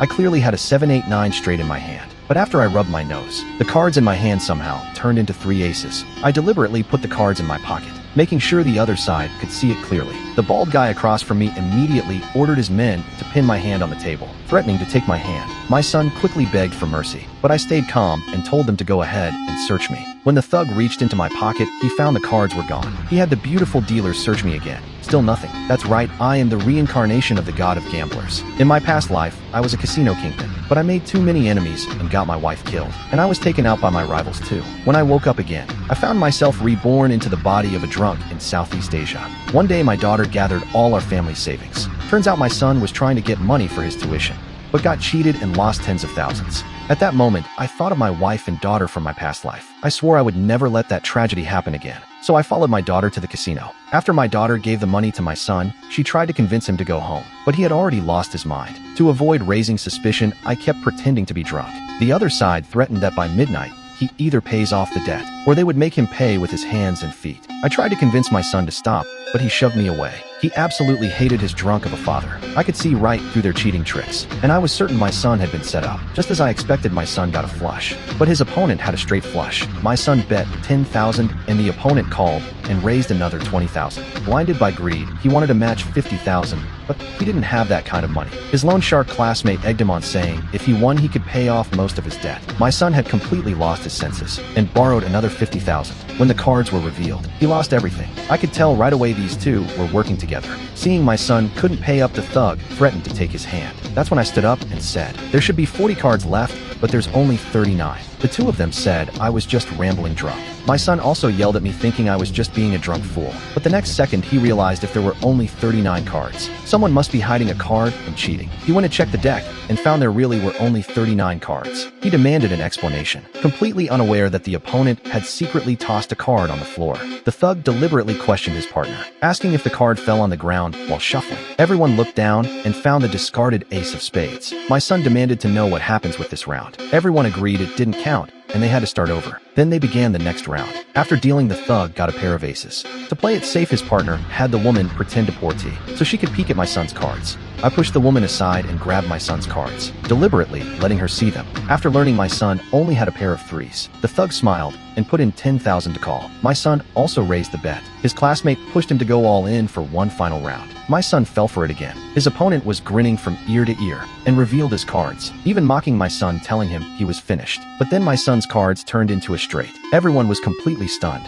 I clearly had a 7-8-9 straight in my hand. But after I rubbed my nose, the cards in my hand somehow turned into 3 aces. I deliberately put the cards in my pocket, making sure the other side could see it clearly. The bald guy across from me immediately ordered his men to pin my hand on the table, threatening to take my hand. My son quickly begged for mercy, but I stayed calm and told them to go ahead and search me. When the thug reached into my pocket, he found the cards were gone. He had the beautiful dealer search me again. Still nothing. That's right, I am the reincarnation of the god of gamblers. In my past life, I was a casino kingpin, but I made too many enemies and got my wife killed. And I was taken out by my rivals too. When I woke up again, I found myself reborn into the body of a drunk in Southeast Asia. One day my daughter gathered all our family savings. Turns out my son was trying to get money for his tuition, but got cheated and lost tens of thousands. At that moment, I thought of my wife and daughter from my past life. I swore I would never let that tragedy happen again. So I followed my daughter to the casino. After my daughter gave the money to my son, she tried to convince him to go home, but he had already lost his mind. To avoid raising suspicion, I kept pretending to be drunk. The other side threatened that by midnight, he either pays off the debt, or they would make him pay with his hands and feet. I tried to convince my son to stop, but he shoved me away. He absolutely hated his drunk of a father. I could see right through their cheating tricks, and I was certain my son had been set up. Just as I expected, my son got a flush, but his opponent had a straight flush. My son bet 10,000 and the opponent called and raised another 20,000. Blinded by greed, he wanted to match 50,000, but he didn't have that kind of money. His loan shark classmate egged him on, saying if he won he could pay off most of his debt. My son had completely lost his senses and borrowed another 50,000. When the cards were revealed, he lost everything. I could tell right away these two were working together. Seeing my son couldn't pay up, the thug threatened to take his hand. That's when I stood up and said, there should be 40 cards left, but there's only 39. The two of them said I was just rambling drunk. My son also yelled at me, thinking I was just being a drunk fool. But the next second he realized if there were only 39 cards, someone must be hiding a card and cheating. He went to check the deck and found there really were only 39 cards. He demanded an explanation, completely unaware that the opponent had secretly tossed a card on the floor. The thug deliberately questioned his partner, asking if the card fell on the ground while shuffling. Everyone looked down and found the discarded ace of spades. My son demanded to know what happens with this round. Everyone agreed it didn't count, and they had to start over. Then they began the next round. After dealing, the thug got a pair of aces. To play it safe, his partner had the woman pretend to pour tea, so she could peek at my son's cards. I pushed the woman aside and grabbed my son's cards, deliberately letting her see them. After learning my son only had a pair of threes, the thug smiled and put in 10,000 to call. My son also raised the bet. His classmate pushed him to go all in for one final round. My son fell for it again. His opponent was grinning from ear to ear and revealed his cards, even mocking my son, telling him he was finished. But then my son's cards turned into a straight. Everyone was completely stunned.